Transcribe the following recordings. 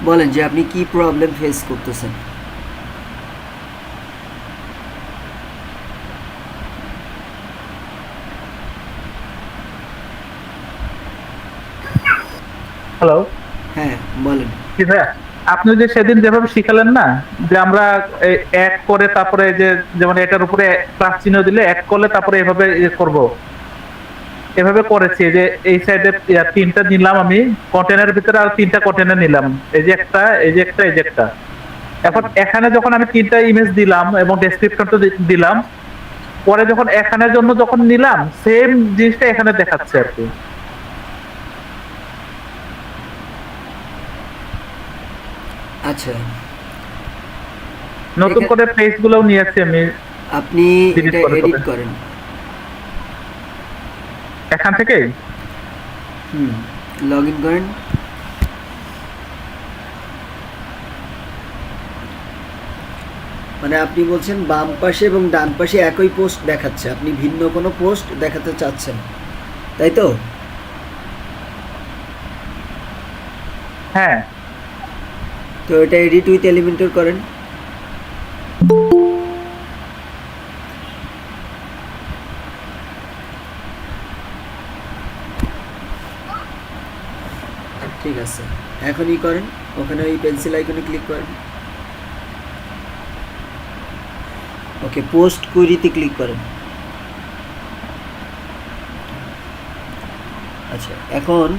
বলেন যে আপনি কি প্রবলেম ফেস করতেছেন। হ্যালো। হ্যাঁ, বলেন। জি ভাইয়া, আপনি যে সেদিন যেভাবে শিখালেন না, যে আমরা এক করে তারপরে যে যেমন এটার উপরে প্লাস চিহ্ন দিলে এক করলে তারপরে এভাবে করব, এভাবে করেছি যে এই সাইডে তিনটা নিলাম আমি, কন্টেনারের ভিতরে আর তিনটা কন্টেনার নিলাম, এই যে একটা, এই যে একটা, এই যে একটা। এখন এখানে যখন আমি তিনটা ইমেজ দিলাম এবং ডেসক্রিপশনটা দিলাম, পরে যখন এখানের জন্য যখন নিলাম সেম জিনিসটা এখানে দেখাচ্ছে আর কি। আচ্ছা, নতুন এখানে করে পেজ গুলোও নিয়েছি আমি, আপনি ডিলিট এটা করে এডিট করে করেন। এখান থেকেই। হুম, লগ ইন করেন। মানে আপনি বলছেন বাম পাশে এবং ডান পাশে একই পোস্ট দেখাচ্ছে, আপনি ভিন্ন কোনো পোস্ট দেখাতে চাচ্ছেন, তাই তো? হ্যাঁ। তো এটা এডিট উইথ এলিমেন্টর করেন। ঠিক আছে, এখনই করেন। ওখানে ওই পেন্সিল আইকনে ক্লিক করেন। ওকে, পোস্ট কুইরিতে ক্লিক করেন। আচ্ছা, এখন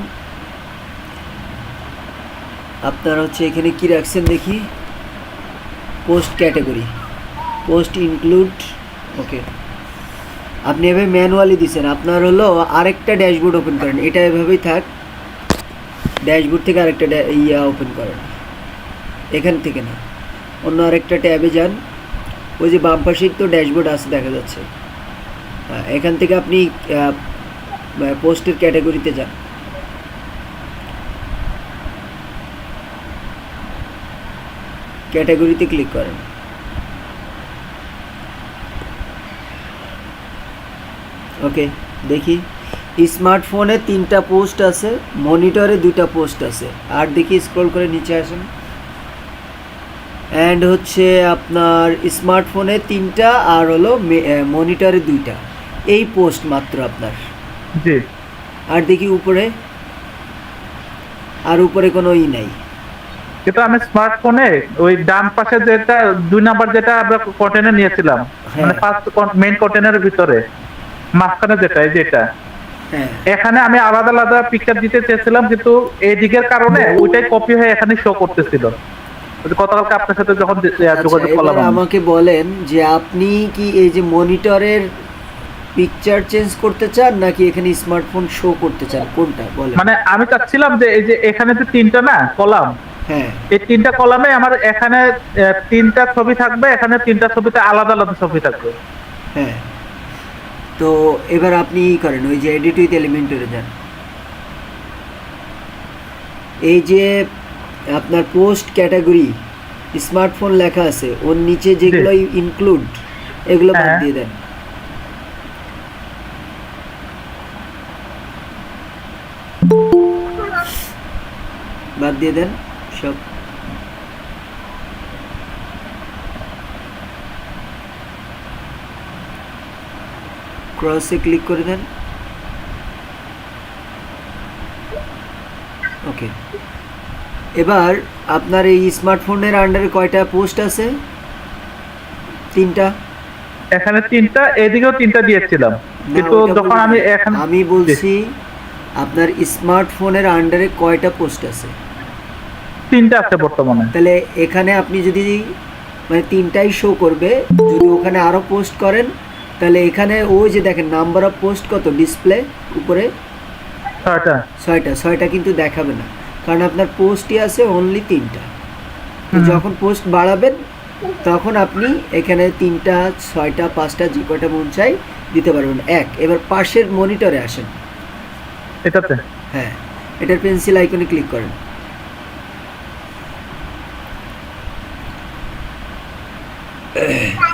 আপনার হচ্ছে এখানে কি রাখছেন দেখি, পোস্ট ক্যাটাগরি, পোস্ট ইনক্লুড। ওকে, আপনি এভাবে ম্যানুয়ালি দিচ্ছেন। আপনার হলো আরেকটা ড্যাশবোর্ড ওপেন করেন, এটা এভাবেই থাক। ড্যাশবোর্ড থেকে আরেকটা ওপেন করেন, এখান থেকে না, অন্য আরেকটা ট্যাবে যান। ওই যে বাম পাশেই তো ড্যাশবোর্ড আছে দেখা যাচ্ছে, এখান থেকে আপনি পোস্টের ক্যাটাগরিতে যান। ক্যাটাগরিতে ক্লিক করেন। ওকে, দেখি স্মার্টফোনে 3টা পোস্ট আছে, মনিটরে 2টা পোস্ট আছে। আর দেখি স্ক্রল করে নিচে আসেন। অ্যান্ড হচ্ছে আপনার স্মার্টফোনে 3টা আর হলো মনিটরে 2টা, এই পোস্ট মাত্র আপনার। জি। আর দেখি উপরে, আর উপরে কোনো নাই। কিন্তু আমি স্মার্টফোনে ওই ডান পাশে যেটা 2 নাম্বার যেটা আমরা কন্টেনার নিয়েছিলাম, মানে হ্যাঁ, ফার্স্ট মেইন কন্টেনারের ভিতরে মাঝখানে যেটা, এই যেটা, হ্যাঁ। এখানে আমি আলাদা আলাদা পিকচার দিতে চেয়েছিলাম, কিন্তু এই দিকের কারণে ওইটাই কপি হয়ে এখানে শো করতেছিল। ওই যে গতকালকে আপনার সাথে যখন আচ্ছা, যোগাযোগ এবার করলাম আমি। আমাকে বলেন যে আপনি কি এই যে মনিটরের পিকচার চেঞ্জ করতে চান নাকি এখানে স্মার্টফোন শো করতে চান, কোনটা বলেন? মানে আমি চাচ্ছিলাম যে এই যে এখানে যে তিনটা না কলাম, হ্যাঁ, এই তিনটা কলামে আমার এখানে তিনটা ছবি থাকবে, এখানে তিনটা ছবিতে আলাদা আলাদা ছবি থাকবে। হ্যাঁ। তো এবার আপনি করেন, ওই যে এডিট উইথ এলিমেন্টরে যান। এই যে আপনার পোস্ট ক্যাটাগরি স্মার্টফোন লেখা আছে, ওর নিচে জি। যেগুলো ইনক্লুড, এগুলো বাদ হ্যাঁ। দিয়ে দেন। বাদ দিয়ে দেন সব। ক্রসে ক্লিক করে দেন। ওকে, এবার আপনার এই স্মার্টফোনের আন্ডারে কয়টা পোস্ট আছে? 3টা। এখানে তিনটা, এদিকেও তিনটা দিয়েছিলাম, না, কিন্তু ওইটা যখন বলি আমি নাই, এখানে। আমি জি। বলছি আপনার স্মার্টফোনের আন্ডারে কয়টা পোস্ট আছে। তিনটা আছে বর্তমানে। তাহলে এখানে আপনি যদি মানে 3টাই শো করবে, যদি ওখানে আরও পোস্ট করেন তাহলে এখানে ওই যে দেখেন নাম্বার অফ পোস্ট কত ডিসপ্লে উপরে, ছয়টা। 6টা কিন্তু দেখাবে না, কারণ আপনার পোস্টই আছে অনলি 3টা। তো হুম। যখন পোস্ট বাড়াবেন তখন আপনি এখানে 3টা, 6টা, 5টা যে কয়টা মন চাই দিতে পারবেন। এবার পাশের মনিটরে আসেন। এটাতে। হ্যাঁ, এটার পেন্সিল আইকনে ক্লিক করেন।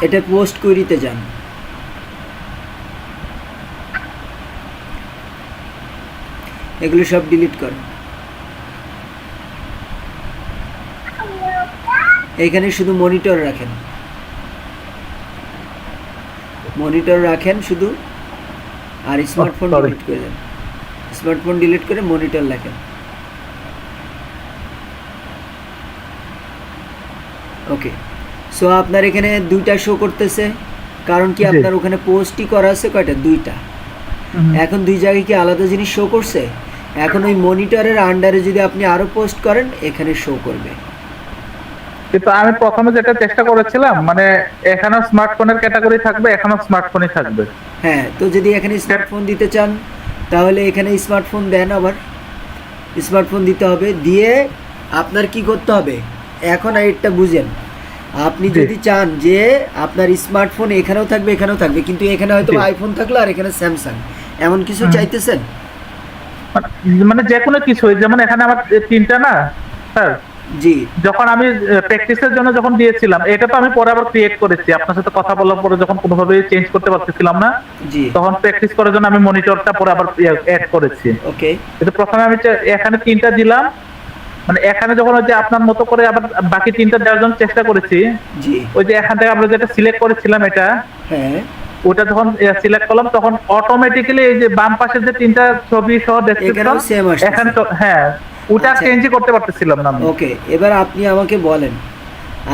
এটা পোস্ট কুইরিতে যান। এগুলো সব ডিলিট করেন। এখানে শুধু মনিটর রাখেন, মনিটর রাখেন শুধু, আর স্মার্টফোন sorry. ডিলিট করে দেন, স্মার্টফোন ডিলিট করে মনিটর লেখেন। ওকে, সো আপনার এখানে দুইটা শো করতেছে, কারণ কি জি। আপনার ওখানে পোস্টই করা আছে কয়টা, দুইটা। এখন দুই জায়গায় কি আলাদা জিনিস শো করছে? এখন ওই মনিটরের আন্ডারে যদি আপনি আরো পোস্ট করেন এখানে শো করবে। কিন্তু আমি প্রথমে যেটা চেষ্টা করেছিলাম, মানে এখানে স্মার্টফোনের ক্যাটাগরি থাকবে, এখানে স্মার্টফোনই থাকবে। হ্যাঁ, তো যদি এখানে স্মার্টফোন দিতে চান তাহলে এখানে স্মার্টফোন দেন, আবার স্মার্টফোন দিতে হবে। দিয়ে আপনার কি করতে হবে এখন এটা বুঝেন। আপনি জি। যদি চান যে আপনার স্মার্টফোন এখানেও থাকবে এখানেও থাকবে, কিন্তু এখানে হয়তো জি। আইফোন থাকলো আর এখানে স্যামসাং, এমন কিছু চাইতেছেন? মানে যে কোনো কিছু, যেমন এখানে আমার তিনটা না স্যার, জি যখন আমি প্র্যাকটিসের জন্য যখন দিয়েছিলাম, এটা তো আমি পরে আবার ক্রিয়েট করেছি আপনার সাথে কথা বলার পরে, যখন কোনোভাবে চেঞ্জ করতে পারতেছিলাম না, জি তখন প্র্যাকটিস করার জন্য আমি মনিটরটা পরে আবার অ্যাড করেছি। ওকে কিন্তু প্রথমে আমি এখানে তিনটা দিলাম, মানে এখানে যখন ওই যে আপনার মতো করে আবার বাকি তিনটা দেওয়ার জন্য চেষ্টা করেছি, জি ওই যে এখান থেকে আমরা যেটা সিলেক্ট করেছিলাম এটা, হ্যাঁ ওটা যখন সিলেক্ট করলাম তখন অটোমেটিক্যালি এই যে বাম পাশের যে তিনটা ছবি সহ ডেসক্রিপশন, এখানেও same আসতেছে। এখানে তো হ্যাঁ, ওটা আচ্ছা। চেঞ্জই করতে পারতেছিলাম না আমি। ওকে, এবার আপনি আমাকে বলেন,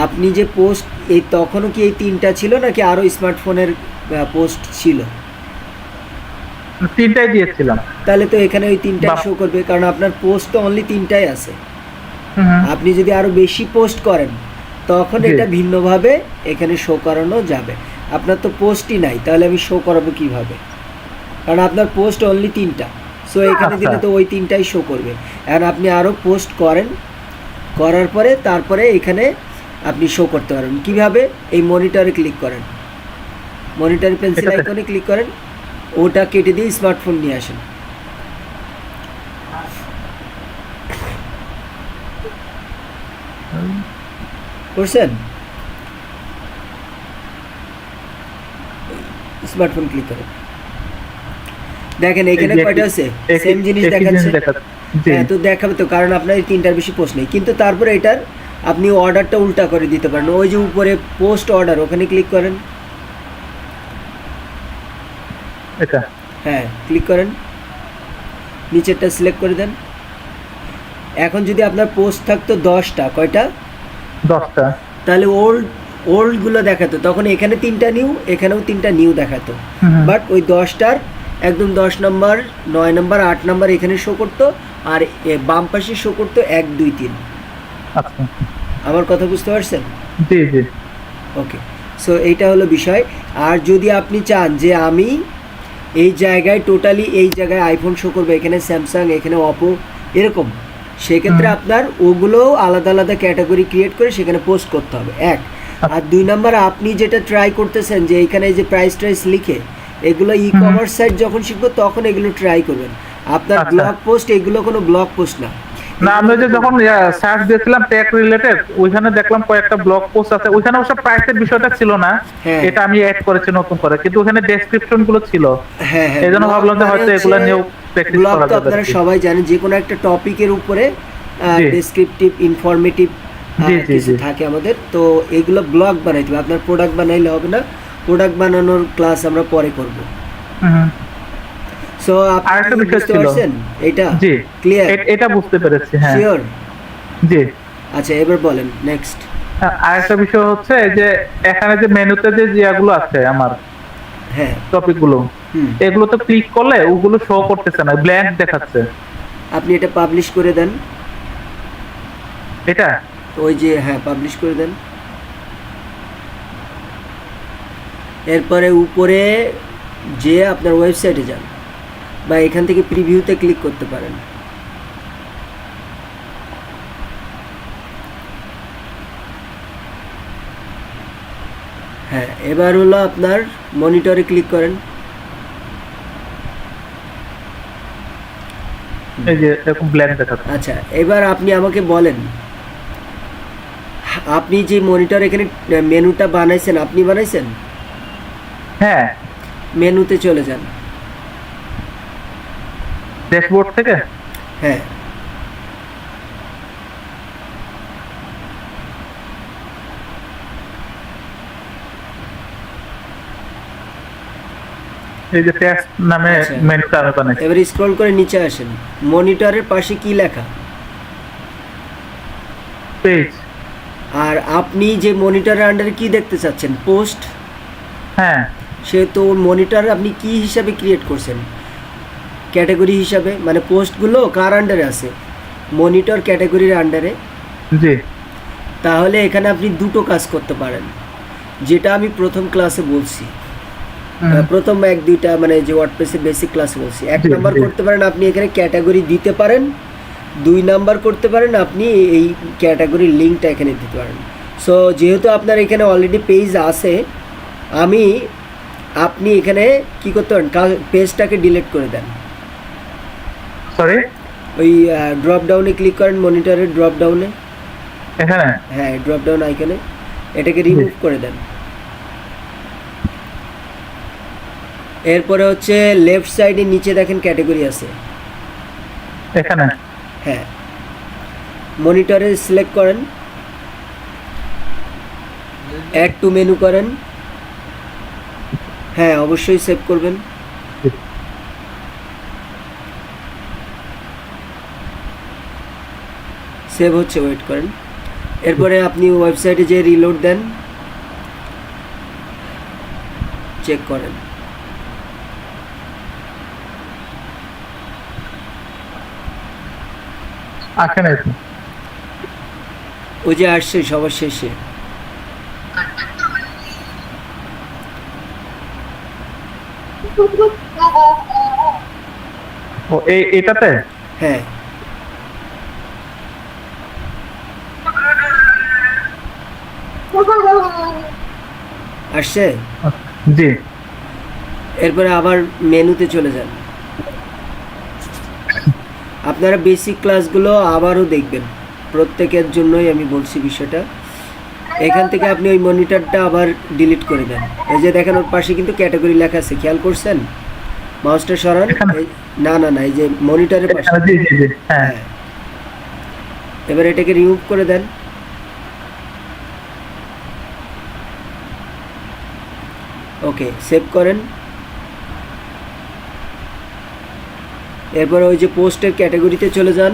আপনি যে পোস্ট এই তখনও কি এই তিনটা ছিল নাকি আরো স্মার্টফোনের পোস্ট ছিল? তিনটাই দিয়েছিলাম। তাহলে তো এখানে ওই তিনটাই বাহ। শো করবে, কারণ আপনার পোস্ট তো অনলি তিনটাই আছে। হুম। আপনি যদি আরো বেশি পোস্ট করেন তখন জি। এটা ভিন্নভাবে এখানে শো করানো যাবে। আপনার তো পোস্টই নাই, তাহলে আমি শো করাবো কিভাবে? কারণ আপনার পোস্ট অনলি তিনটা, সো এখানে আচ্ছা। দিলে তো ওই তিনটাই শো করবে। এখন আপনি আরো পোস্ট করেন, করার পরে তারপরে এখানে আপনি শো করতে পারবেন কিভাবে? এই মনিটরে ক্লিক করেন, মনিটরে পেন্সিল এটাতে? আইকনে ক্লিক করেন, ওটা কেটে দিয়ে স্মার্টফোন নিয়ে আসেন। করছেন? স্মার্টফোন ক্লিক করেন, দেখেন এখানে এই যে কয়টা আছে, একই- সেম জিনিস একই দেখাচ্ছে। দেখাচ্ছে। জি। হ্যাঁ, তো দেখাবে তো, কারণ আপনার এই তিনটার বেশি পোস্ট নেই। কিন্তু তারপরে এটার আপনি অর্ডারটা উল্টা করে দিতে পারেন। ওই যে উপরে পোস্ট অর্ডার, ওখানে ক্লিক করেন। এটা হ্যাঁ, ক্লিক করেন, নিচেরটা সিলেক্ট করে দেন। এখন যদি আপনার পোস্ট থাকতো 10টা, কয়টা? 10টা। তাহলে ওল্ডগুলো দেখাতো, তখন এখানে তিনটা নিউ, এখানেও তিনটা নিউ দেখাতো। হুম। বাট ওই 10টার একদম 10 নম্বর, 9 নম্বর, 8 নম্বর এখানে শো করতো, আর বাম পাশে শো করতো 1, 2, 3। আচ্ছা। আমার কথা বুঝতে পারছেন? জি জি। ওকে, সো এইটা হলো বিষয়। আর যদি আপনি চান যে আমি এই জায়গায় টোটালি এই জায়গায় আইফোন শো করবে, এখানে স্যামসাং, এখানে অপো, এরকম, সেক্ষেত্রে আপনার ওগুলোও আলাদা আলাদা ক্যাটাগরি ক্রিয়েট করে সেখানে পোস্ট করতে হবে, এক। আর 2 নাম্বার, আপনি যেটা ট্রাই করতেছেন যে এইখানে এই যে প্রাইস ট্রাইস লিখে, এগুলো ই কমার্স সাইট যখন শিখবো তখন এগুলো ট্রাই করবেন। আপনার আচ্ছা। ব্লগ পোস্ট, এগুলো কোনো ব্লগ পোস্ট না। না, আমি যে যখন সার্চ দিয়েছিলাম টেক রিলেটেড, ওইখানে দেখলাম কয়েকটা ব্লগ পোস্ট আছে, ওইখানে অবশ্য প্রাইসের বিষয়টা ছিল না, হ্যাঁ। এটা আমি অ্যাড করেছি নতুন করে, কিন্তু ওখানে ডেসক্রিপশন গুলো ছিল। হ্যাঁ হ্যাঁ, এই জন্য ভাবলাম যে হয়তো এগুলো নিয়েও প্র্যাকটিস ব্লগ করা তো যাবে। আপনারা সবাই জানেন, যে কোনো একটা টপিকের উপরে জি। ডেসক্রিপটিভ, ইনফরমেটিভ জি, জি, কিছু জি। থাকে আমাদের। তো এগুলো ব্লগ বানাইতে হবে, আপনার প্রোডাক্ট বানাইলে হবে না। প্রোডাক্ট বানানোর ক্লাস আমরা পরে করব। হুম। সো আপনি আরেকটা কি বিষয় বুঝতে ছিল। পারছেন এটা? জি, ক্লিয়ার? এটা বুঝতে পেরেছি। হ্যাঁ। শিওর? জি। আচ্ছা, এবার বলেন নেক্সট। আরেকটা বিষয় হচ্ছে এই যে এখানে যে মেনুতে যে জিয়াগুলো আছে আমার হ্যাঁ, টপিক গুলো, হুম, এগুলো তো ক্লিক করলে ওগুলো শো করতেছে না, ব্ল্যাঙ্ক দেখাচ্ছে। আপনি এটা পাবলিশ করে দেন। এটা ওই যে হ্যাঁ, পাবলিশ করে দেন। এরপরে উপরে যে আপনার ওয়েবসাইটে যান, বা এখান থেকে প্রিভিউতে ক্লিক করতে পারেন। হ্যাঁ, এবার হলো আপনার মনিটরে ক্লিক করেন। এই যে এরকম ব্ল্যাঙ্ক দেখাচ্ছে। আচ্ছা, এবার আপনি আমাকে বলেন, আপনি যে মনিটর এখানে মেনুটা বানাইছেন, আপনি বানাইছেন? হ্যাঁ, মেনুতে চলে যান। ড্যাশবোর্ড থেকে। হ্যাঁ, এই যে টেক্সট নামে আচ্ছা। মেনুটা আমি বানাইছি। এবার স্ক্রল করে নিচে আসেন, মনিটরের পাশে কি লেখা? পেজ। আর আপনি যে মনিটরের আন্ডারে কি দেখতে চাচ্ছেন? পোস্ট। হ্যাঁ সেহেতু মনিটর আপনি কি হিসাবে ক্রিয়েট করছেন? ক্যাটাগরি হিসাবে, মানে পোস্টগুলো কার আন্ডারে আছে? মনিটর ক্যাটাগরির আন্ডারে। জি। তাহলে এখানে আপনি দুটো কাজ করতে পারেন, যেটা আমি প্রথম ক্লাসে বলছি, প্রথম এক দুইটা মানে যে ওয়ার্ডপ্রেসের বেসিক ক্লাসে বলছি। এক জি, নাম্বার জি। করতে পারেন আপনি এখানে ক্যাটাগরি দিতে পারেন, 2 নাম্বার করতে পারেন আপনি এই ক্যাটাগরির লিঙ্কটা এখানে দিতে পারেন। সো যেহেতু আপনার এখানে অলরেডি পেজ আছে, আপনি এখানে কি করতে পারেন, পেজটাকে ডিলিট করে দেন। সরি, ওই ড্রপ ডাউনে ক্লিক করেন, মনিটরের ড্রপ ডাউনে। এখানে হ্যাঁ, ড্রপ ডাউন আইকনে এটাকে রিমুভ করে দেন। এরপরে হচ্ছে লেফট সাইডে নিচে দেখেন ক্যাটাগরি আছে। এখানে হ্যাঁ, মনিটরে সিলেক্ট করেন, অ্যাড টু মেনু করেন। হ্যাঁ, অবশ্যই সেভ করবেন। সেভ হচ্ছে, ওয়েট করেন। এরপরে আপনি ওয়েবসাইটে যে রিলোড দেন, চেক করেন। এখানে ওই যে আসছে সবার শেষে। ও এটাতে হ্যাঁ, আসছে। জি। এরপরে আবার মেনুতে চলে যান। আপনারা বেসিক ক্লাসগুলো আবারও দেখবেন, প্রত্যেকের জন্যই আমি বলছি বিষয়টা। এখান থেকে আপনি ওই মনিটরটা আবার ডিলিট করে দেন। এই যে দেখেন ওর পাশে কিন্তু ক্যাটাগরি লেখা আছে, খেয়াল করছেন? মাউসটা সরান। না না না, এই যে মনিটরের পাশে। জি জি জি, হ্যাঁ। হ্যাঁ, এবার এটাকে রিমুভ করে দেন। ওকে, সেভ করেন। এরপর ওই যে পোস্টের ক্যাটাগরিতে চলে যান।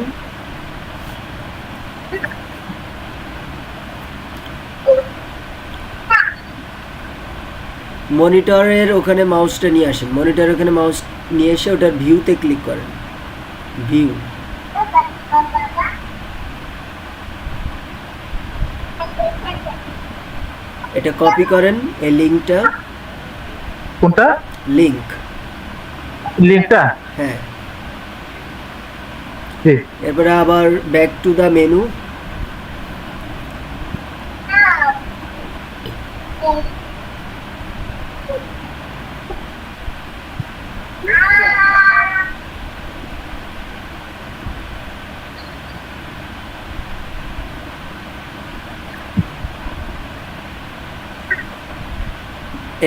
মনিটরের ওখানে মাউসটা নিয়ে আসেন, মনিটরের ওখানে মাউস নিয়ে এসে ওটার ভিউতে ক্লিক করেন। ভিউ, এটা কপি করেন, এই লিঙ্কটা। কোনটা লিঙ্ক? লিঙ্কটা? হ্যাঁ। জি। এরপরে আবার ব্যাক টু দ্য মেনু।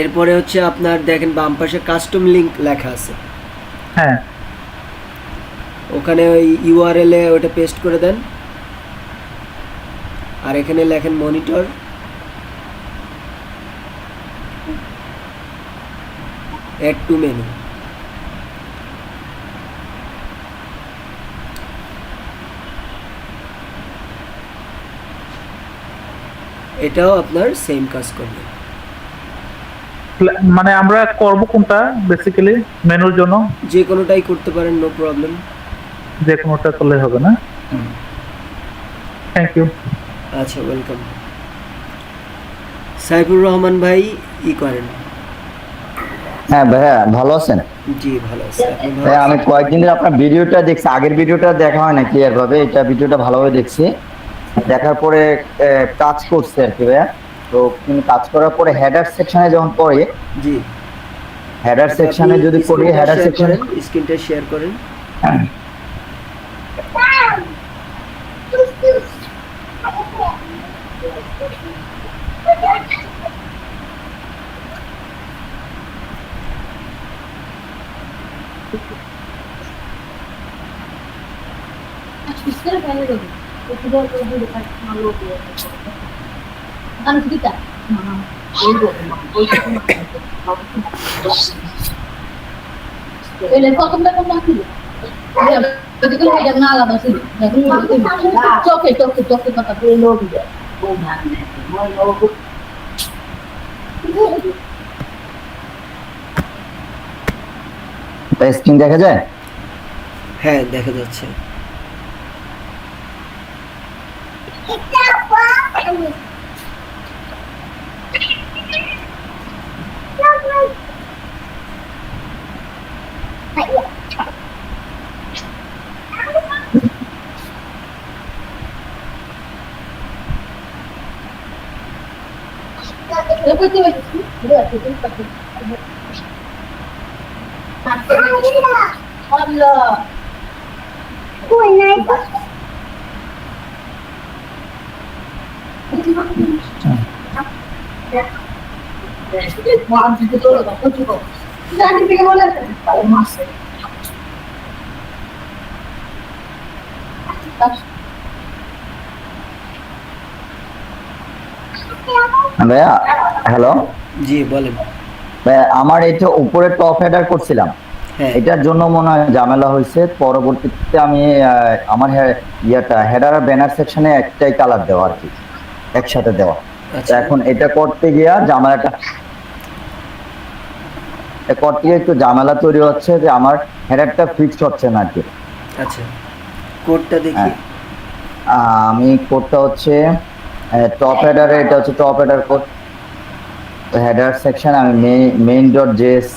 এরপরে হচ্ছে আপনার দেখেন বাম পাশে কাস্টম লিঙ্ক লেখা আছে। হ্যাঁ। ওখানে ওই ইউআরএল এ ওটা পেস্ট করে দেন, আর এখানে লেখেন মনিটর। Add to menu. এটাও আপনার সেম কাজ করবে। মানে আমরা করব কোনটা বেসিক্যালি মেনুর জন্য? যে কোনোটাই করতে পারেন, নো প্রবলেম। যে কোনোটা করলে হবে না? Thank you. আচ্ছা, ওয়েলকাম। সাইফুর রহমান ভাই ই করেন। হ্যাঁ ভাইয়া, ভালো আছেন? জি ভালো আছে, আপনি ভালো ভাইয়া, আমি আছেন? কয়েকদিন ধরে আপনার ভিডিওটা দেখছি। আগের ভিডিওটা দেখা হয় না ক্লিয়ার ভাবে, এটা ভিডিওটা ভালোভাবে দেখছি। দেখার পরে কাজ করছে আর কি ভাইয়া। তো কিন্তু কাজ করার পরে হেডার সেকশনে যখন পড়ে, জি, হেডার সেকশনে যদি পড়ি, হেডার সেকশন স্ক্রিনটা শেয়ার করেন। এলে প্রথমটা কোন ছিল যদি কোন এটা না আলাদা ছিল চোখে চোখে চোখে কথা বলে লোক যায় স্ক্রিন দেখা যায়? হ্যাঁ দেখা যাচ্ছে। Depois tem aqui. Olha. ভাইয়া হ্যালো জি বলেন। ভাইয়া, আমার এটা উপরে টপ হেডার করছিলাম, হ্যাঁ এটার জন্য মনে হয় ঝামেলা হয়েছে। পরবর্তীতে আমি আমার হেডার আর ব্যানার সেকশনে একটাই কালার দেওয়া আর কি, একসাথে দেওয়া। আচ্ছা। এখন এটা করতে গিয়া একটু ঝামেলা তৈরি হচ্ছে যে আমার হেডারটা ফিক্সড হচ্ছে না আর কি। আচ্ছা কোডটা দেখি। হ্যাঁ। আমি কোডটা হচ্ছে টপ হেডারে, এটা হচ্ছে top header code, header section আমি মেইন ডট জেএস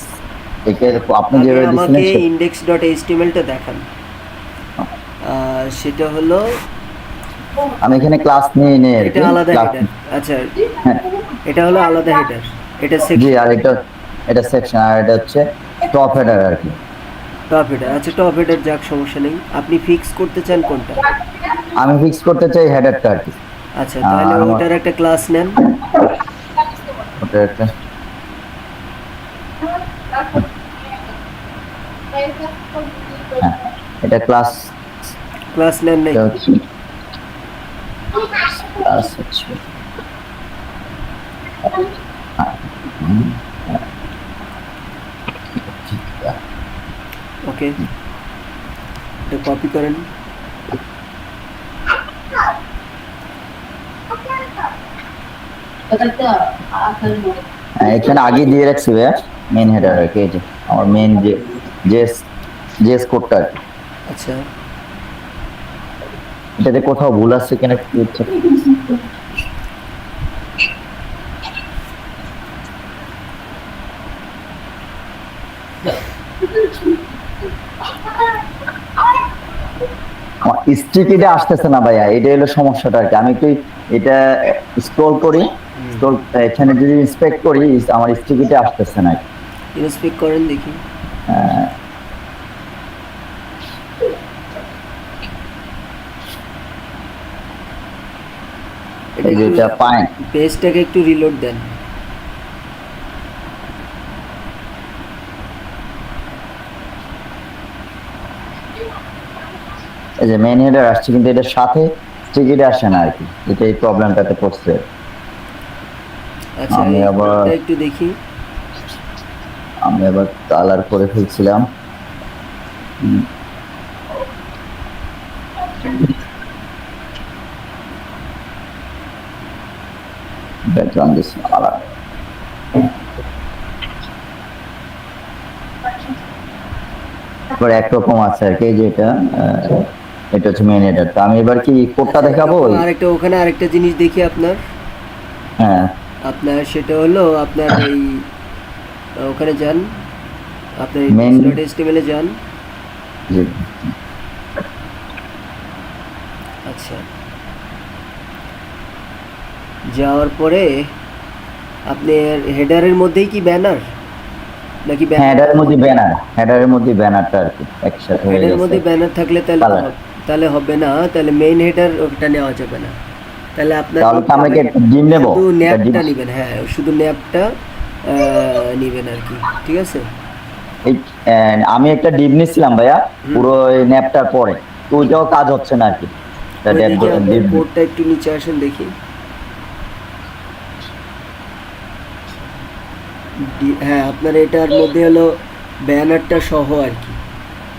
আপনি আগে যেভাবে আমাকে দিয়েছিলেন index.html টা দেখান। সেটা হলো আমি এখানে ক্লাস নিয়ে নেই আর কি। এটা আলাদা class- হেডার। আচ্ছা হ্যাঁ, এটা হলো আলাদা হেডার, এটা জি, সেকশন আর এটা সেকশন, আর এটা হচ্ছে টপ হেডার আর কি। Top header. আচ্ছা টপ হেডার যাক, সমস্যা নেই। আপনি ফিক্স করতে চান কোনটা? আমি ফিক্স করতে চাই হেডারটা আর কি। আচ্ছা তাহলে ওটার একটা ক্লাস নেন। ওটা একটা হ্যাঁ, এটা ক্লাস নেন নাই? হচ্ছে ক্লাস হচ্ছে ওকে এটা কপি করেন। এখানে আগে দিয়ে রাখছি ভাইয়া মেইন হেডার আর কি। এই যে আমার মেইন যে জেস কোডটা আর কি। আচ্ছা এটাতে কোথাও ভুল আছে কিনা কি হচ্ছে? স্টিকিটা আসতেছে না ভাইয়া, এটা হলো সমস্যাটা আর কি। আমি একটু এটা স্ক্রল করি, এখানে যদি ইন্সপেক্ট করি আমার স্টিকিটা আসতেছে না। ইনস্পেক্ট করেন দেখি। এই যে এটা পাই পেজটাকে একটু রিলোড দেন। এই যে মেইন হেডার আসছে কিন্তু এটার সাথে স্টিকিটা আসে না আর কি, এটা এই প্রবলেমটাতে পড়ছে। আচ্ছা আমি এটা একটু দেখি। আমি আবার কালার করে ফেলছিলাম। ব্যাকগ্রাউন্ড দিস কালার এবার একরকম আছে আর কি। যে এটা হচ্ছে মেইন হেডার। তো আমি এবার কি কোডটা দেখাবো? আরেকটা ওখানে আরেকটা জিনিস দেখি আপনার। হ্যাঁ আপনার সেটা হলো আপনার এই ওখানে যান, আপনার Main- index.html এ যান। জি আচ্ছা যাওয়ার পরে আপনার হেডারের মধ্যেই কি ব্যানার নাকি হেডারের মধ্যে ব্যানারটা আর কি একসাথে হয়ে হেডারের মধ্যে গেছে। ব্যানার থাকলে তাহলে Colour। তাহলে হবে না, তাহলে মেইন হেডার ওটা নেওয়া যাবে না। তাহলে আপনার তাহলে কি আমরা কি একটা ডিম নেব? শুধু একটা ন্যাপটা ডিম- নেবেন। হ্যাঁ শুধু ন্যাপটা নেবেন আর কি, ঠিক আছে? আমি একটা ডিপ নিছিলাম ভাইয়া পুরো এই ন্যাপটার পরে, তো ওইটাও কাজ হচ্ছে না আর কি। ওইদিকে আপনার কোডটা একটু নিচে আসেন দেখি। হ্যাঁ আপনার এটার মধ্যে হলো ব্যানারটা সহ আর কি,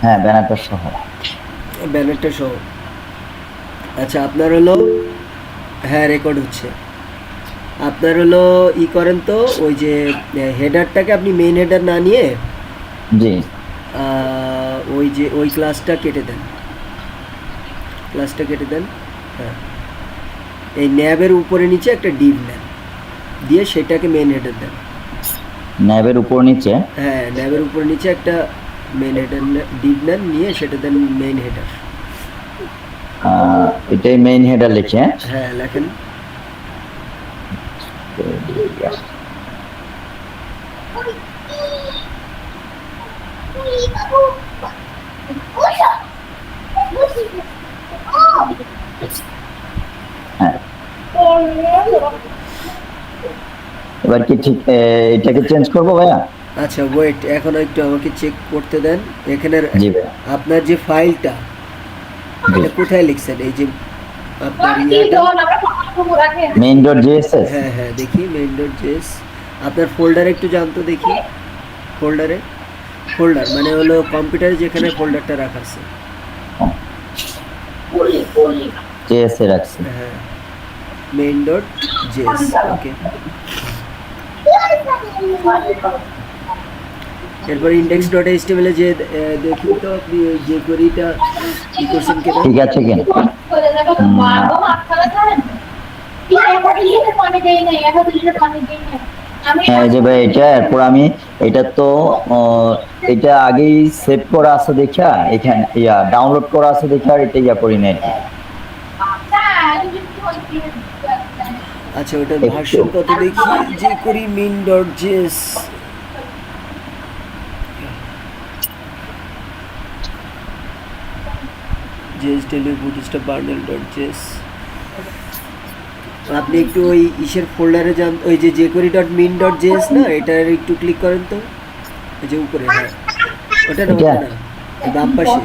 হ্যাঁ ব্যানারটা সহ। ব্যানারটা সহ। আচ্ছা আপনার হলো, হ্যাঁ রেকর্ড হচ্ছে। আপনার হলো ই করেন তো, ওই যে হেডারটাকে আপনি মেইন হেডার না নিয়ে জি ওই যে ওই ক্লাসটা কেটে দেন, ক্লাসটা কেটে দেন। হ্যাঁ, এই ন্যাবের উপরে নিচে একটা ডিভ নেন, দিয়ে সেটাকে মেইন হেডার দেন। ন্যাবের উপর নিচে। হ্যাঁ, ন্যাবের উপর নিচে একটা মেইন হেডার ডিভ নেন, নিয়ে সেটা দেন মেইন হেডার। এটাই মেইন হেডার লিখে। হ্যাঁ লেখেন। হ্যাঁ এবার কি ঠিক এটাকে চেঞ্জ করবো ভাইয়া? আচ্ছা ওয়েট, এখন একটু আমাকে চেক করতে দেন। এখানে জি ভাইয়া। আপনার যে ফাইলটা, জি এটা কোথায় লিখছেন? এই যে আপনার ইয়াটা, মেইন ডট জেএসএস। হ্যাঁ হ্যাঁ দেখি মেইন ডট জেএস। আপনার ফোল্ডারে একটু জানতো দেখি, ফোল্ডারে, ফোল্ডার মানে হলো কম্পিউটারে যেখানে ফোল্ডারটা রাখা আছে। জেএস এ রাখছি। হ্যাঁ, মেইন ডট জেএস। ওকে, এরপর ইন্ডেক্স ডট এইচটিএমএল এ যে দেখুন তো আপনি যে কোয়েরিটা কি করছেন কিনা। ঠিক আছে কিনা? হ্যাঁ এই যে ভাই এটা, এরপর আমি এটা তো এটা আগেই সেভ করা আছে দেখা, এখানে ইয়া ডাউনলোড করা আছে দেখা, আর এটা ইয়া করি না আর কি। আচ্ছা ওটার ভার্সন কত দেখি, যে করি main dot JS. JS daily bootstrap Burnell dot JS. আপনি একটু ওই ইসের ফোল্ডারে যান, ওই যে জেকোরি ডট মিন ডট জেএস না, এটার একটু ক্লিক করেন তো, ওই যে উপরে। হ্যাঁ ওটা না, ওটা না, এই বাম পাশে,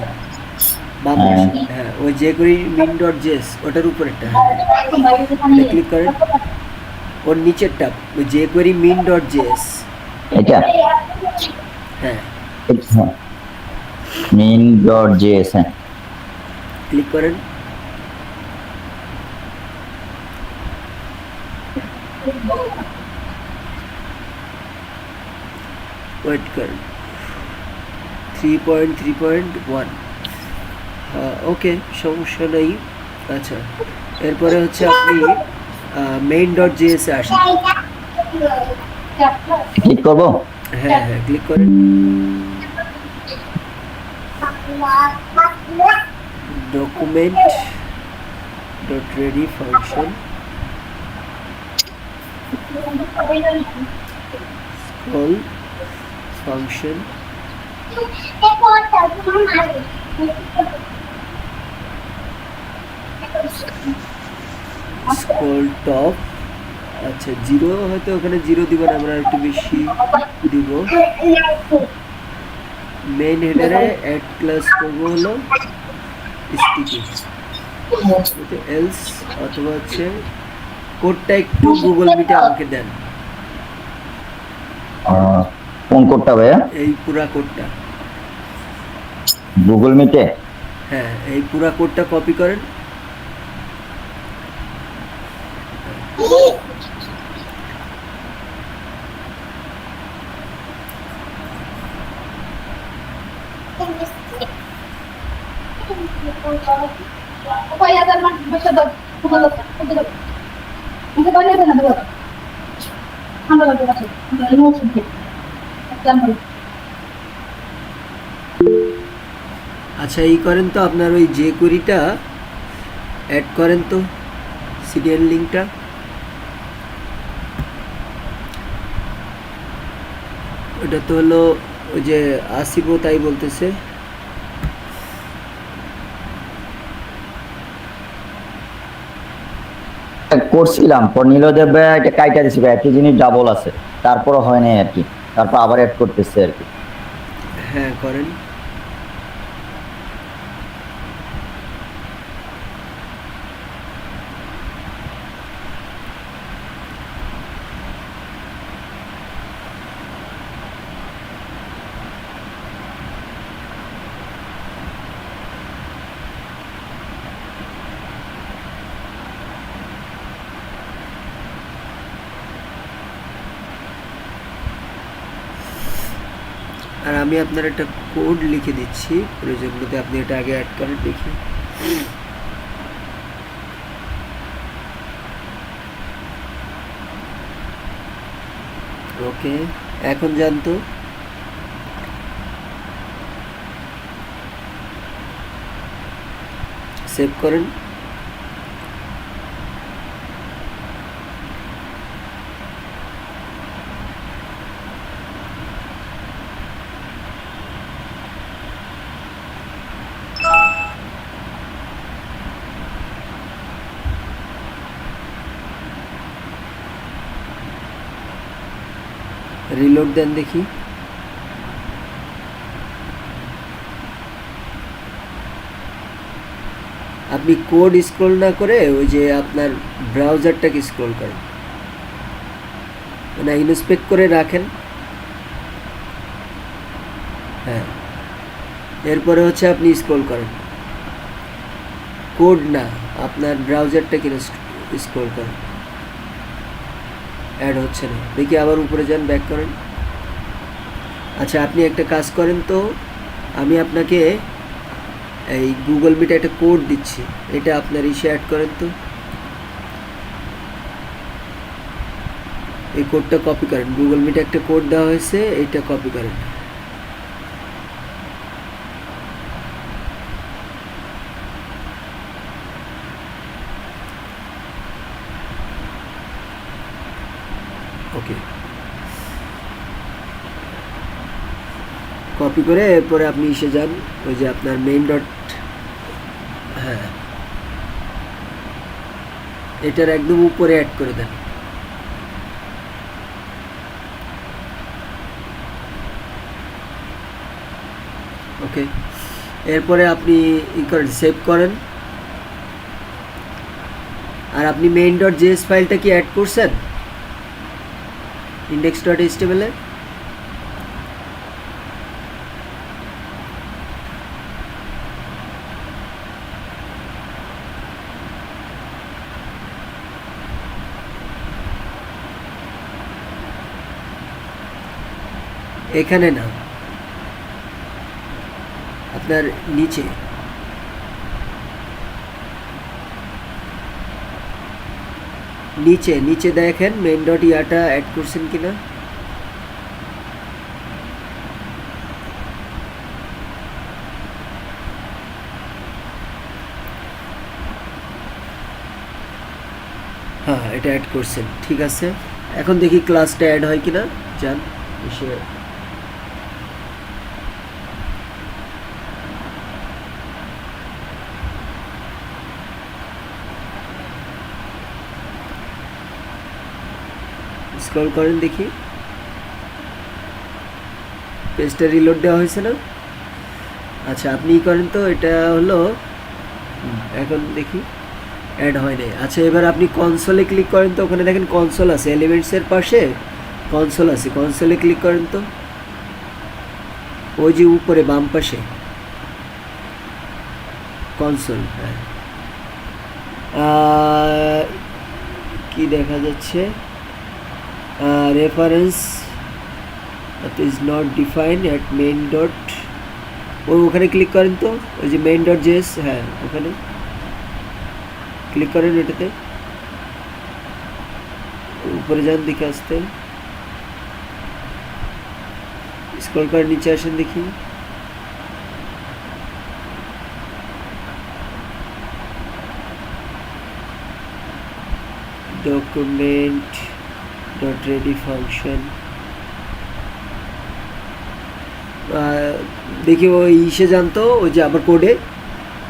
বাম পাশে। হ্যাঁ ওই জেকোরি মিন ডট জেএস, ওটার উপরেরটা। হ্যাঁ এটা ক্লিক করেন, ওর নিচেরটা ওই জেকোরি মিন ডট জেএস। এটা হ্যাঁ মেইন ডট জেএস। হ্যাঁ ক্লিক করেন। ওয়েট করেন, 3.3.1। ওকে সমস্যা নেই। আচ্ছা এরপরে হচ্ছে আপনি মেইন ডট জেএস এ আসেন। ক্লিক করবো। হ্যাঁ হ্যাঁ ক্লিক করেন। Document dot ready function, call function, scroll top. আচ্ছা জিরো, হয়তো ওখানে জিরো দিবেন, আমরা একটু বেশি দিব। মেইন হেডারে অ্যাড ক্লাস করবো হলো স্টিকি, এলস অথবা হচ্ছে কোডটা একটু গুগল মিটে আমাকে দেন। কোন কোডটা ভাইয়া? এই পুরা কোডটা, গুগল মিটে। হ্যাঁ এই পুরা কোডটা কপি করেন। আচ্ছা এই করেন তো, আপনার ওই যে কোয়েরিটা অ্যাড করেন তো, সিরিয়াল লিঙ্কটা। ওটা তো হলো ওই যে আসিবো তাই বলতেছে। করছিলাম পর নীলদেব ভাই এটা কাইটা দিছি ভাই, একই জিনিস ডাবল আছে, তারপরও হয় নাই আর কি, তারপর আবার অ্যাড করতেছে আর কি। হ্যাঁ করেন। আর আমি আপনার একটা কোড লিখে দিচ্ছি, প্রয়োজন মতো আপনি এটা আগে অ্যাড করেন দেখি। ওকে, এখন জানতো সেভ করেন। রিলোড দেন দেখি। আপনি কোড স্ক্রল না করে ওই যে আপনার ব্রাউজারটাকে স্ক্রল করেন, মানে ইনস্পেক্ট করে রাখেন। হ্যাঁ, এরপরে হচ্ছে আপনি স্ক্রল করেন, কোড না, আপনার ব্রাউজারটাকে স্ক্রল করেন। অ্যাড হচ্ছে না দেখি, আবার উপরে যান, ব্যাক করেন। আচ্ছা, আপনি একটা কাজ করেন তো, আমি আপনাকে এই গুগল মিটে একটা কোড দিচ্ছি, এটা আপনার ইসে অ্যাড করেন তো, এই কোডটা কপি করেন। গুগল মিটে একটা কোড দেওয়া হয়েছে, এইটা কপি করেন। ওকে, কপি করে এরপরে আপনি এসে যান ওই যে আপনার মেইন ডট, হ্যাঁ এটার একদম উপরে অ্যাড করে দেন। ওকে, এরপরে আপনি ই করেন, সেভ করেন। আর আপনি মেইন ডট জেএস ফাইলটা কি অ্যাড করছেন ইন্ডেক্স ডট এইচটিএমএল এ? এখানে না, আপনার নিচে, নিচে নিচে দেখেন মেইন ডট ইয়াটা অ্যাড করছেন কিনা। হ্যাঁ, এটা অ্যাড করছেন, ঠিক আছে। এখন দেখি ক্লাসটা অ্যাড হয় কিনা, যান এসে স্ক্রল করেন দেখি, পেজটা রিলোড দেওয়া হয়েছে না? আচ্ছা, আপনি করেন তো, এটা হলো এখন দেখি অ্যাড হয় নাই। আচ্ছা, এবার আপনি কনসোলে ক্লিক করেন তো, ওখানে দেখেন কনসোল আছে, এলিমেন্টসের পাশে কনসোল আছে, কনসোলে ক্লিক করেন তো, ওই যে উপরে বাম পাশে কনসোল। হ্যাঁ, কি দেখা যাচ্ছে, reference is not defined at main dot, ওখানে ক্লিক করেন তো, ওই যে মেইন ডট জেএস, হ্যাঁ ওখানে ক্লিক করেন, এটাতে উপরে যান দেখে আসতে, স্ক্রল করে নিচে আসেন দেখি। ডকুমেন্ট ডট রেডি ফাংশন, দেখি ওই ইসে যান তো, ওই যে আবার কোডে,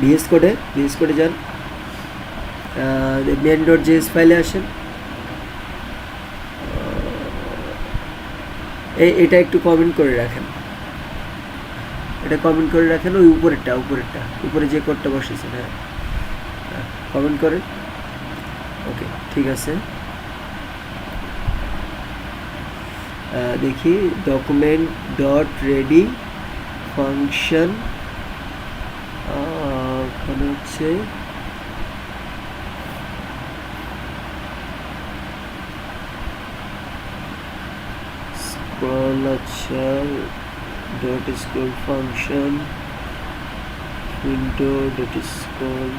ভিএস কোডে যান, মেন ডট জেএস ফাইলে আসেন। এটা একটু কমেন্ট করে রাখেন, এটা কমেন্ট করে রাখেন, ওই উপরেরটা উপরে যে কোডটা বসেছেন, হ্যাঁ কমেন্ট করেন। ওকে, ঠিক আছে। দেখি ডকুমেন্ট ডট রেডি ফাংশন, ওখানে হচ্ছে স্ক্রল, আচ্ছা dot scroll function window dot scroll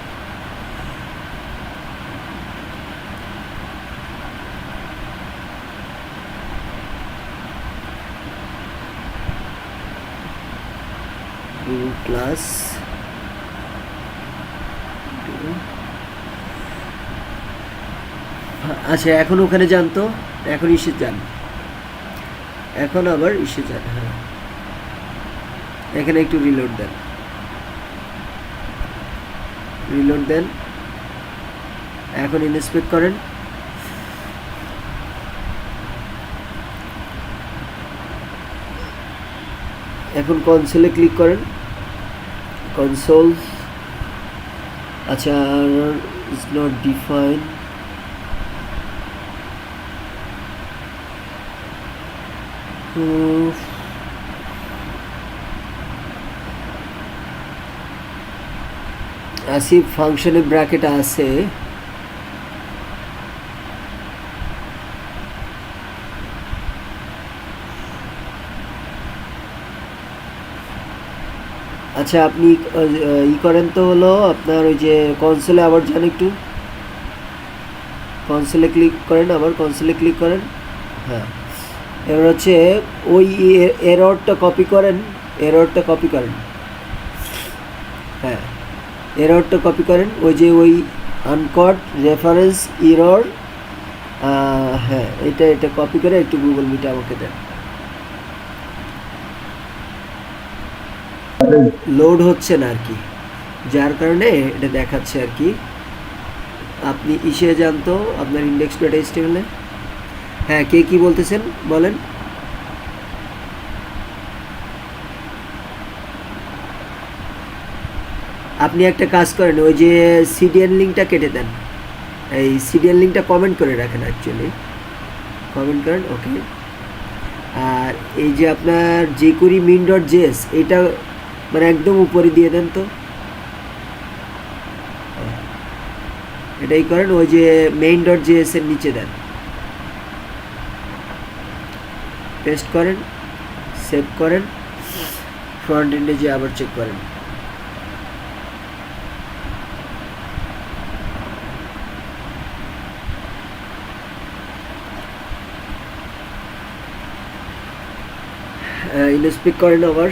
class আচ্ছা এখন ওখানে যান তো, এখন ইসে যান, এখন আবার ইসে যান। হ্যাঁ এখানে একটু রিলোড দেন, রিলোড দেন, এখন ইনস্পেক্ট করেন। এখন কনসোলে ক্লিক করেন, কনসোল। আচ্ছা ইজ নট ডিফাইন, আসি ফাংশনে ব্র্যাকেট আছে, আচ্ছা আপনি ই করেন তো, হলো আপনার ওই যে কনসোলে আবার যান, একটু কনসোলে ক্লিক করেন, আবার কনসোলে ক্লিক করেন। হ্যাঁ এবার হচ্ছে ওই এররটা কপি করেন, এররটা কপি করেন। হ্যাঁ এররটা কপি করেন, ওই যে ওই আনকট রেফারেন্স এরর, হ্যাঁ এটা কপি করে একটু গুগল মিটে আমাকে দেন। লোড হচ্ছে না আর কি, যার কারণে এটা দেখাচ্ছে আর কি। আপনি ইসে যান তো আপনার ইন্ডেক্স ডট এইচটিএমএল এ। হ্যাঁ কে কি বলতেছেন বলেন। আপনি একটা কাজ করেন, ওই যে সিডিএন লিঙ্কটা কেটে দেন, এই সিডিএন লিঙ্কটা কমেন্ট করে রাখেন, অ্যাকচুয়ালি কমেন্ট করেন। ওকে আর এই যে আপনার jQuery min ডট জেএস এটা মানে একদম উপরে দিয়ে দেন তো, এটাই করেন, ওই যে মেইন ডট জেএস এর নিচে দেন, পেস্ট করেন, সেভ করেন, ফ্রন্ট এন্ডে যে আবার চেক করেন। ইনস্পেক্ট করেন আবার,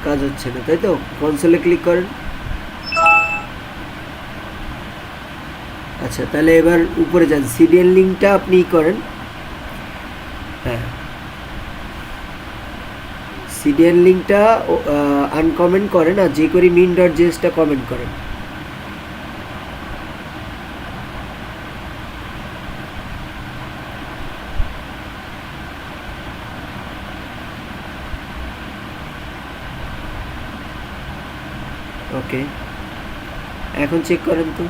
কাজ হচ্ছে না তাই তো, কনসোলে ক্লিক করেন। আচ্ছা তাহলে এবার উপরে যান, সিডিএন লিঙ্কটা আপনি করেন। হ্যাঁ সিডিএন লিঙ্কটা আনকমেন্ট করেন আর jQuery min ডট জেএসটা কমেন্ট করেন। ওকে এখন চেক করেন তো,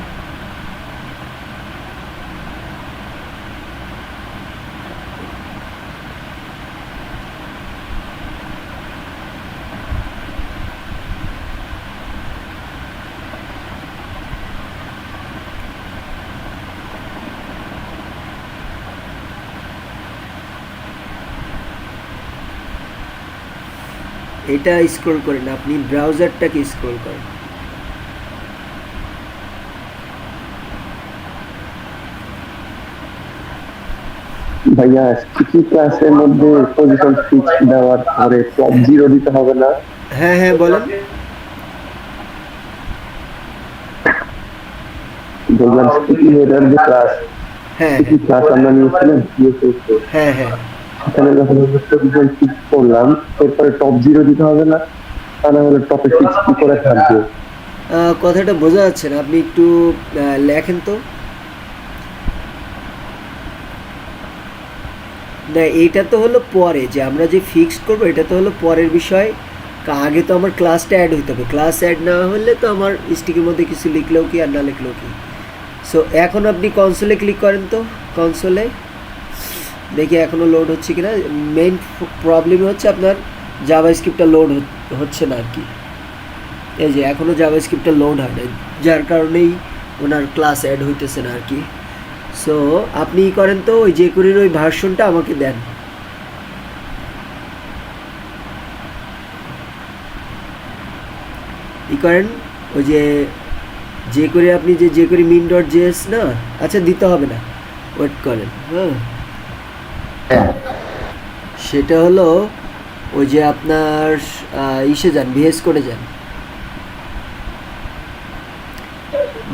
এটা স্ক্রল করেন, আপনি ব্রাউজারটাকে স্ক্রল করেন। ভাইয়া স্টিকি ক্লাসের মধ্যে পজিশন ফিক্স দেওয়ার পরে টপ 0 দিতে হবে না? হ্যাঁ হ্যাঁ বলেন। বললাম স্টিকি হেডার যে ক্লাস, হ্যাঁ স্টিকি ক্লাস আমরা নিয়েছিলাম হ্যাঁ হ্যাঁ সেখানে যখন আমরা পজিশন ফিক্স করলাম এরপরে টপ 0 দিতে হবে না? তা না হলে টপে ফিক্স কি করে থাকবে? কথাটা বোঝা যাচ্ছে না, আপনি একটু লেখেন তো। না এইটা তো হলো পরে, যে আমরা যে ফিক্সড করবো এটা তো হলো পরের বিষয়, আগে তো আমার ক্লাসটা অ্যাড হইতে হবে, ক্লাস অ্যাড না হলে তো আমার স্টিকের মধ্যে কিছু লিখলেও কি আর না লিখলেও কি। সো এখন আপনি কনসোলে ক্লিক করেন তো, কনসোলে দেখি এখনও লোড হচ্ছে কিনা। মেইন প্রবলেম হচ্ছে আপনার জাভাস্ক্রিপ্টটা লোড হচ্ছে না আর কি, এই যে এখনও জাভাস্ক্রিপ্টটা লোড হয় না, যার কারণেই ওনার ক্লাস অ্যাড হইতেছে না আর কি। সো আপনি ই করেন তো ওই jQuery-র ওই ভার্সনটা আমাকে দেন। ই করেন ওই যে jQuery, আপনি যে jQuery min.js না, আচ্ছা দিতে হবে না, ওয়েট করেন। হ্যাঁ, হ্যাঁ সেটা হলো ওই যে আপনার ইসে যান, ভিএস কোডে যান।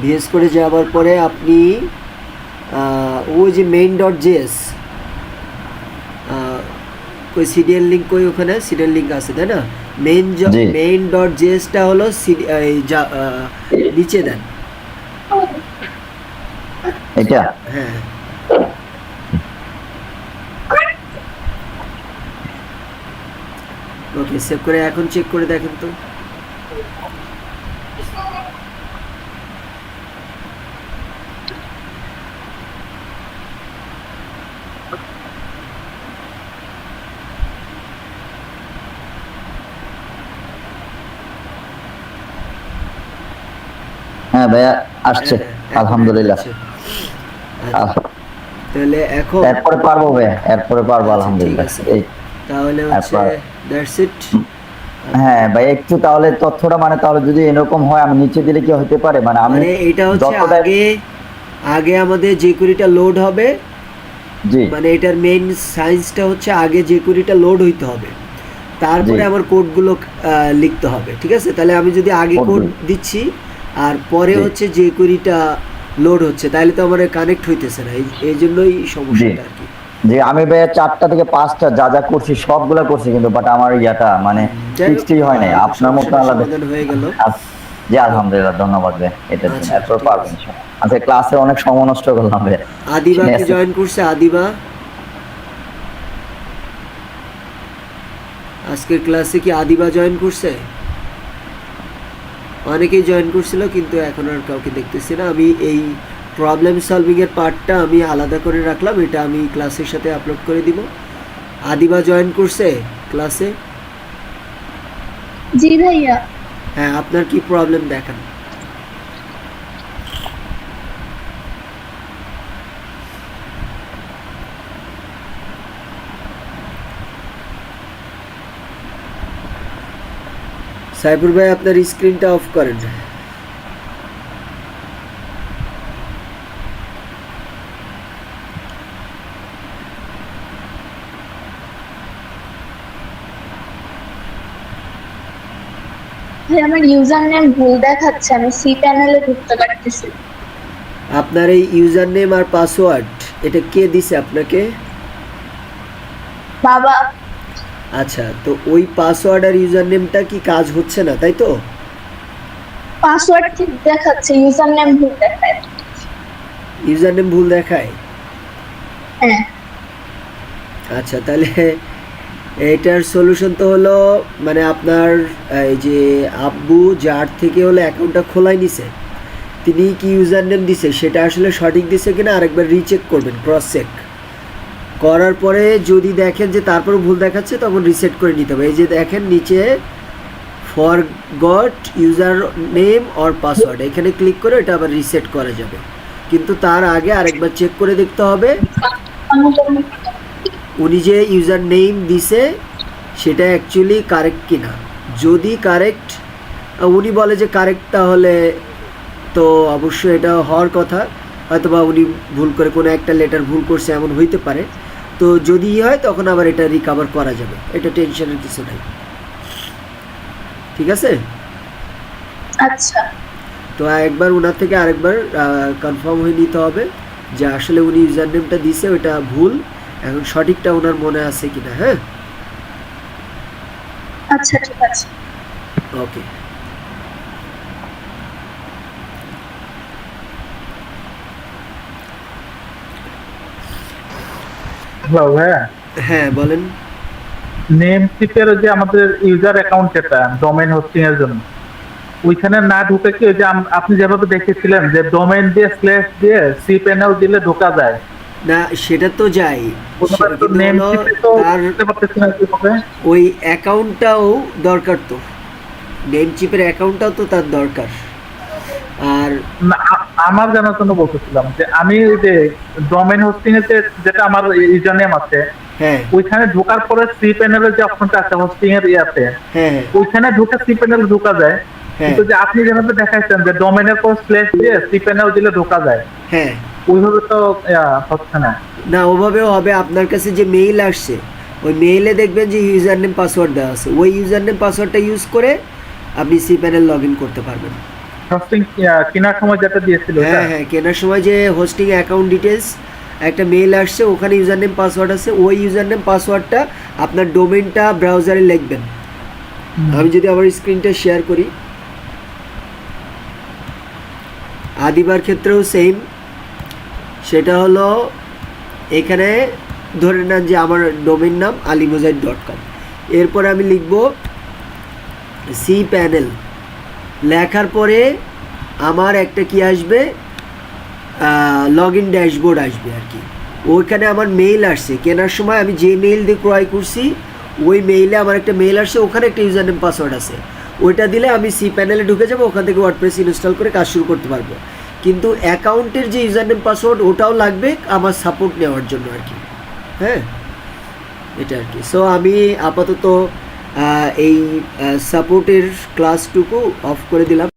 ভিএস কোডে যাওয়ার পরে আপনি ওই যে main.js কই সিডিএল লিঙ্ক, কই ওখানে সিডিএল লিঙ্ক আছে তাই না? জি। main.js-টা হলো নিচে দেন। এটা হ্যাঁ, ওকে, সেভ করে এখন চেক করে দেখেন তো। হ্যাঁ ভাইয়া আসছে, হ্যাঁ, আলহামদুলিল্লাহ। আচ্ছা, তাহলে এখন এরপরে পারবো ভাইয়া, এরপরে পারবো আচ্ছা, আলহামদুলিল্লাহ। ঠিক আছে। এই তাহলে হচ্ছে তারপর- দ্যাটস ইট। হ্যাঁ ভাই একটু তাহলে তথ্যটা মানে তাহলে যদি এরকম হয় আমি নিচে দিলে কি হতে পারে, মানে আমি মানে এটা হচ্ছে যতটা আগে আমাদের jQuery-টা লোড হবে, জি মানে এটার মেইন সায়েন্সটা হচ্ছে আগে jQuery-টা লোড হইতে হবে, তারপরে জি। আমার কোডগুলো লিখতে হবে, ঠিক আছে? তাহলে আমি যদি আগে কোড কোডগুলো। দিচ্ছি আর পরে জি। হচ্ছে jQuery-টা লোড হচ্ছে, তাহলে তো আমার কানেক্ট হইতেছে না, এই জন্যই সমস্যাটা আর কি। যে আমি ভাইয়া 4টা থেকে 5টা যা যা করছি সবগুলা করছি, কিন্তু বাট আমার ইয়াটা মানে যাই হোক, ফিক্সডই হয় নাই আপনার মতো সমস্যার আলাদা। সমাধান হয়ে গেল। জি আলহামদুলিল্লাহ, ধন্যবাদ ভাই এটার জন্য। আচ্ছা, এরপর ঠিক পারবেন আছে। ইনশাআল্লাহ। আচ্ছা ক্লাসে অনেক সময় নষ্ট করলাম ভাই। আদিবা ঠিক কি আছে। জয়েন করছে? আদিবা আজকের ক্লাসে কি আদিবা জয়েন করছে? অনেকেই জয়েন করছিল, কিন্তু এখন আর কাউকে দেখতেছি না। আমি এই প্রবলেম সলভিং এর পার্টটা আমি আলাদা করে রাখলাম, এটা আমি ক্লাসের সাথে আপলোড করে দিব। আদিবা জয়েন করছে ক্লাসে? জি ভাইয়া। হ্যাঁ, আপনার কি প্রবলেম দেখান। সাইফুর ভাই আপনার স্ক্রিনটা অফ করেন। ভাই আমার ইউজার নেম ভুল দেখাচ্ছে, আমি সি প্যানেলে ঢুকতে পারতেছি না। আপনার এই ইউজার নেম আর পাসওয়ার্ড এটা কে দিছে আপনাকে? বাবা। আচ্ছা, তো ওই পাসওয়ার্ড আর ইউজার নেমটা কি কাজ হচ্ছে না, তাই তো? পাসওয়ার্ড ঠিক দেখাচ্ছে, ইউজার নেম ভুল দেখায়। ইউজার নেম ভুল দেখায়? হ্যাঁ। আচ্ছা, তাহলে এটার সলিউশন তো হলো মানে আপনার এই যে আব্বু যার থেকে হলো অ্যাকাউন্টটা খোলাই নিছে, তিনি কি ইউজার নেম দিছে সেটা আসলে সঠিক দিছে কিনা আরেকবার রিচেক করবেন, ক্রস চেক করার পরে যদি দেখেন যে তারপর ভুল দেখাচ্ছে তখন রিসেট করে নিতে হবে। এই যে দেখেন নিচে forgot user name or password, এখানে ক্লিক করে এটা আবার রিসেট করা যাবে, কিন্তু তার আগে আরেকবার চেক করে দেখতে হবে উনি যে ইউজার নেম দিছে সেটা অ্যাকচুয়ালি কারেক্ট কিনা। যদি কারেক্ট উনি বলে যে কারেক্ট, তাহলে তো অবশ্যই এটা হওয়ার কথা, হয়তো বা উনি ভুল করে কোনো একটা লেটার ভুল করছে, এমন হইতে পারে। তো যদি হয় তখন আবার এটা রিকভার করা যাবে, এটা টেনশনের কিছু নাই, ঠিক আছে? আচ্ছা। তো একবার ওনার থেকে আরেকবার কনফার্ম হয়ে নিতে হবে যে আসলে উনি ইউজার নেমটা দিছে ওটা ভুল, এখন সঠিকটা ওনার মনে আছে কিনা। হ্যাঁ, আচ্ছা ঠিক আছে। ওকে। হ্যালো ভাইয়া, হ্যাঁ বলেন। নেম শিপের যে আমাদের ইউজার অ্যাকাউন্ট যেটা ডোমেইন হোস্টিং এর জন্য, ওইখানে না ঢুকে কি ওই যে আপনি যেভাবে দেখেছিলেন যে ডোমেইন দিয়ে স্ল্যাশ দিয়ে সি প্যানেল দিলে ঢোকা যায়, না সেটা তো যাই, কিন্তু নেম হলো শিপে তো তার বুঝতে পারতেছি না কিভাবে। ওই অ্যাকাউন্টটাও দরকার, তো নেম চিপের অ্যাকাউন্টটাও তো তার দরকার। আর না, আমার জানার জন্য বলতেছিলাম যে আমি ওই যে ডোমেইন হোস্টিং এ যেটা আমার ইউজার নেম আছে, হ্যাঁ ওইখানে ঢোকার পরে সি প্যানেলের যে অপশনটা আছে হোস্টিং এর ইয়াতে, হ্যাঁ ওইখানে ঢুকে সি প্যানেল ঢোকা যায়। হ্যাঁ কিন্তু যে আপনি যেভাবে দেখাইছেন যে ডোমেইনের পর স্ল্যাশ দিয়ে সি প্যানেল দিলে ঢোকা যায়, হ্যাঁ, ওইভাবে তো হচ্ছে না। না ওভাবেও হবে। আপনার কাছে যে মেইল আসছে ওই মেইলে দেখবেন যে ইউজার নেম পাসওয়ার্ড দেওয়া আছে, ওই ইউজার নেম পাসওয়ার্ডটা ইউজ করে আপনি সি প্যানেল লগ ইন করতে পারবেন। হোস্টিং কেনার সময় যেটা দিয়েছিল ওটা? হ্যাঁ হ্যাঁ, কেনার সময় যে হোস্টিং অ্যাকাউন্ট ডিটেলস একটা মেইল আসছে, ওখানে ইউজার নেম পাসওয়ার্ড আছে, ওই ইউজার নেম পাসওয়ার্ডটা আপনার ডোমেইনটা ব্রাউজারে লিখবেন। আমি যদি আমার স্ক্রিনটা শেয়ার করি, আদিবার ক্ষেত্রেও সেম, সেটা হলো এখানে ধরে নেন যে আমার ডোমেইন নাম alimozahid.com, এরপরে আমি লিখব সি প্যানেল, লেখার পরে আমার একটা কি আসবে, লগ ইন ড্যাশবোর্ড আসবে আর কি। ওইখানে আমার মেইল আসছে, কেনার সময় আমি যে মেইল দিয়ে ক্রয় করছি ওই মেইলে আমার একটা মেইল আসছে, ওখানে একটা ইউজার নেম পাসওয়ার্ড আছে, ওইটা দিলে আমি সি প্যানেলে ঢুকে যাবো, ওখান থেকে ওয়ার্ডপ্রেস ইনস্টল করে কাজ শুরু করতে পারবো। কিন্তু অ্যাকাউন্টের যে ইউজার নেম পাসওয়ার্ড ওটাও লাগবে আমার সাপোর্ট নেওয়ার জন্য আর কি। হ্যাঁ, এটা আর কি। সো আমি আপাতত এই সাপোর্টের ক্লাসটুকু অফ করে দিলাম।